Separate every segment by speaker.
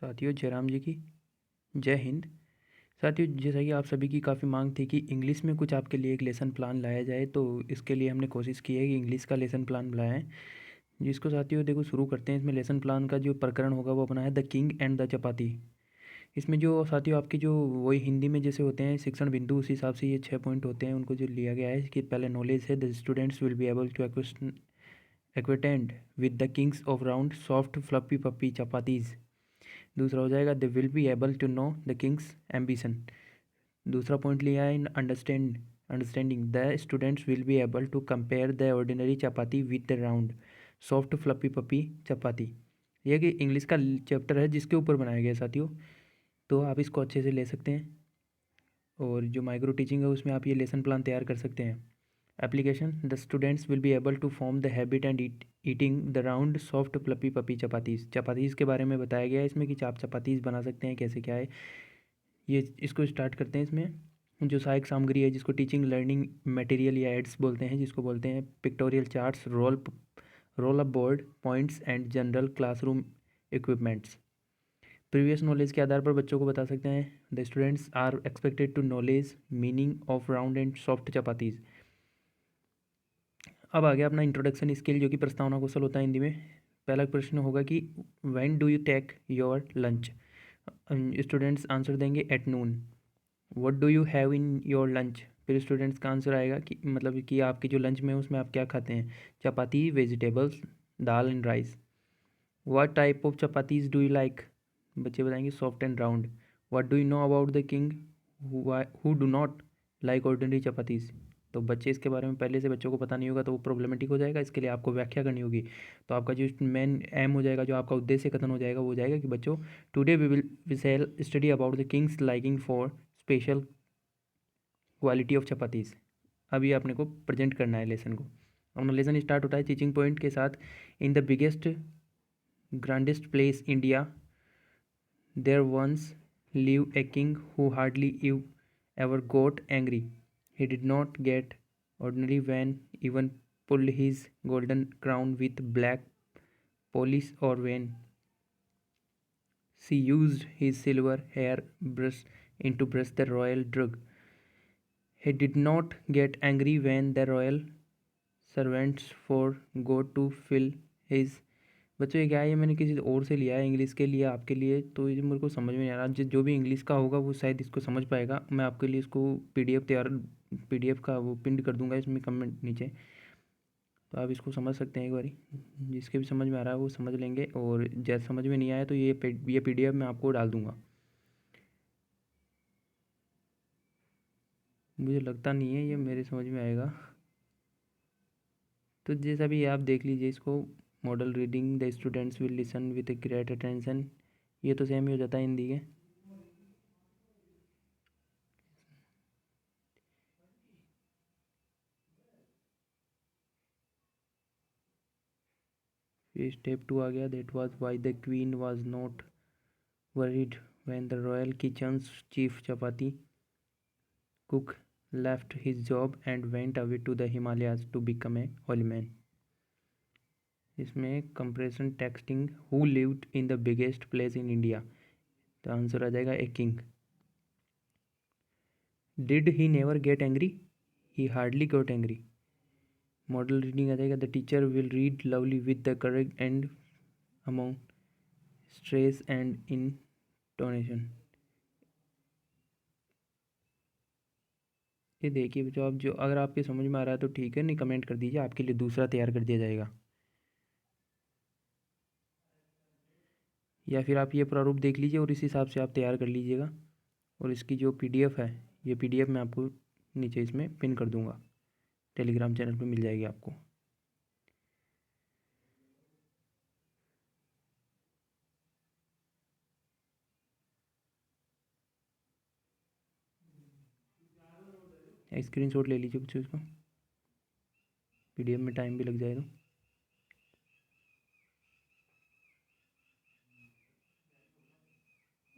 Speaker 1: साथियों जयराम जी की जय हिंद। साथियों जैसा कि आप सभी की काफ़ी मांग थी कि इंग्लिश में कुछ आपके लिए एक लेसन प्लान लाया जाए, तो इसके लिए हमने कोशिश की है कि इंग्लिश का लेसन प्लान लाएं, जिसको साथियों देखो शुरू करते हैं। इसमें लेसन प्लान का जो प्रकरण होगा वो अपना है द किंग एंड द चपाती। इसमें जो साथियों आपके जो वही हिंदी में जैसे होते हैं शिक्षण बिंदु, उस हिसाब से ये 6 पॉइंट होते हैं। उनको जो लिया गया है कि पहले नॉलेज है, the students will be able to acquainted with the kings of round soft fluffy puppy chapatis. दूसरा हो जाएगा they will be able to know the king's ambition. दूसरा पॉइंट लिया है in understanding the students will be able to compare the ordinary chapati with the round soft fluffy puppy chapati. यह कि English का chapter है जिसके ऊपर बनाया गया है साथियों, तो आप इसको अच्छे से ले सकते हैं। और जो माइक्रो टीचिंग है उसमें आप ये लेसन प्लान तैयार कर सकते हैं। Application the students will be able to form the habit and eating the round soft fluffy puffy chapatis. Chapatis के बारे में बताया गया है इसमें कि आप चपातीज़ बना सकते हैं, कैसे क्या है ये। इसको स्टार्ट करते हैं। इसमें जो सहायक सामग्री है जिसको टीचिंग लर्निंग मटेरियल या एड्स बोलते हैं, जिसको बोलते हैं pictorial charts, roll up board, points and general classroom equipments. Previous knowledge के आधार पर बच्चों को बता सकते हैं the students are expected to knowledge meaning of round and soft chapatis. अब आ गया अपना इंट्रोडक्शन स्किल, जो कि प्रस्तावना कौशल होता है हिंदी में। पहला प्रश्न होगा कि when do you take your lunch. Students answer देंगे at noon. What do you have in your lunch. फिर स्टूडेंट्स का आंसर आएगा कि मतलब कि आपके जो लंच में है उसमें आप क्या खाते हैं। Chapati, vegetables, dal and rice. What type of chapatis do you like. बच्चे बताएंगे soft and round. What do you know about the king who do not like ordinary chapatis. तो बच्चे इसके बारे में पहले से बच्चों को पता नहीं होगा तो वो प्रॉब्लमेटिक हो जाएगा, इसके लिए आपको व्याख्या करनी होगी। तो आपका जो मेन एम हो जाएगा, जो आपका उद्देश्य कथन हो जाएगा, वो हो जाएगा कि बच्चों today we shall study about the kings liking for special quality of chapatis. अभी आपने को प्रेजेंट करना है लेसन को। अपना लेसन स्टार्ट होता है टीचिंग पॉइंट के साथ। In the biggest grandest place India there once live a king who hardly ever got angry. He did not get ordinary when even pulled his golden crown with black polish or when she used his silver hair brush into brush the royal drug. He did not get angry when the royal servants forgot to fill his। बच्चों ये क्या है, ये मैंने किसी और से लिया है इंग्लिश के लिए आपके लिए, तो ये मेरे को समझ में नहीं आ रहा। जो भी इंग्लिश का होगा वो शायद इसको समझ पाएगा। मैं आपके लिए इसको पीडीएफ का वो पिंड कर दूंगा इसमें कमेंट नीचे, तो आप इसको समझ सकते हैं एक बारी। जिसके भी समझ में आ रहा है वो समझ लेंगे, और जैसे समझ में नहीं आया तो ये पीडीएफ मैं आपको डाल दूंगा। मुझे लगता नहीं है ये मेरे समझ में आएगा, तो जैसा भी आप देख लीजिए इसको। Model reading the students will listen with great attention, ये तो सेम ही हो जाता है हिंदी के। फिर स्टेप 2 आ गया, that was why the queen was not worried when the royal kitchen's chief chapati cook left his job and went away to the Himalayas to become a holy man. इसमें comprehension texting who lived in the biggest place in India, तो answer आ जाएगा a king. Did he never get angry, he hardly got angry. Model reading आ जाएगा, the teacher will read lovely with the correct and amount stress and intonation. ये देखिए बच्चों, आप जो अगर आपके समझ में आ रहा है तो ठीक है, नहीं कमेंट कर दीजिए, आपके लिए दूसरा तैयार कर दिया जाएगा। या फिर आप ये प्रारूप देख लीजिए और इस हिसाब से आप तैयार कर लीजिएगा। और इसकी जो पीडीएफ है, ये पीडीएफ मैं आपको नीचे इसमें पिन कर दूंगा, टेलीग्राम चैनल पे मिल जाएगी आपको। स्क्रीनशॉट ले लीजिए बच्चों इसको, पीडीएफ में टाइम भी लग जाएगा।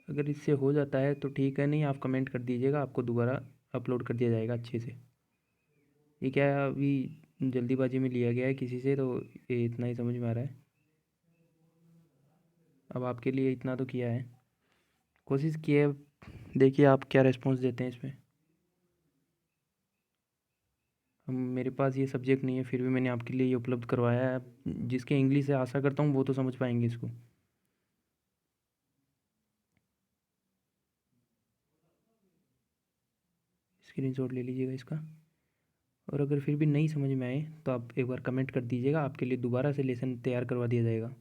Speaker 1: अगर इससे हो जाता है तो ठीक है, नहीं आप कमेंट कर दीजिएगा, आपको दोबारा अपलोड कर दिया जाएगा अच्छे से। ये क्या है, अभी जल्दीबाजी में लिया गया है किसी से, तो ये इतना ही समझ में आ रहा है। अब आपके लिए इतना तो किया है, कोशिश की है, देखिए आप क्या रिस्पॉन्स देते हैं इसमें। मेरे पास ये सब्जेक्ट नहीं है, फिर भी मैंने आपके लिए ये उपलब्ध करवाया है। जिसके इंग्लिश है, आशा करता हूँ वो तो समझ पाएंगे इसको। स्क्रीनशॉट ले लीजिएगा इसका, और अगर फिर भी नहीं समझ में आए तो आप एक बार कमेंट कर दीजिएगा, आपके लिए दोबारा से लेसन तैयार करवा दिया जाएगा।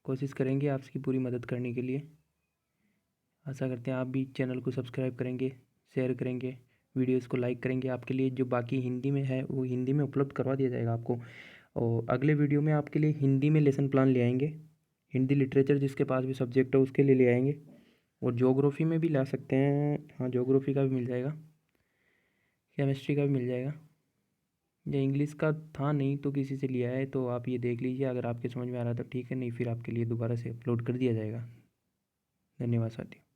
Speaker 1: कोशिश करेंगे आपकी पूरी मदद करने के लिए। आशा करते हैं आप भी चैनल को सब्सक्राइब करेंगे, शेयर करेंगे, वीडियोस को लाइक करेंगे। आपके लिए जो बाकी हिंदी में है वो हिंदी में उपलब्ध करवा दिया जाएगा आपको, और अगले वीडियो में आपके लिए हिंदी में लेसन प्लान ले आएंगे। हिंदी लिटरेचर जिसके पास भी सब्जेक्ट है उसके लिए ले आएंगे, और ज्योग्राफी में भी ला सकते हैं, हाँ ज्योग्राफी का भी मिल जाएगा, केमिस्ट्री का भी मिल जाएगा। या इंग्लिश का था नहीं तो किसी से लिया है, तो आप ये देख लीजिए, अगर आपके समझ में आ रहा तो ठीक है, नहीं फिर आपके लिए दोबारा से अपलोड कर दिया जाएगा। धन्यवाद साथियों।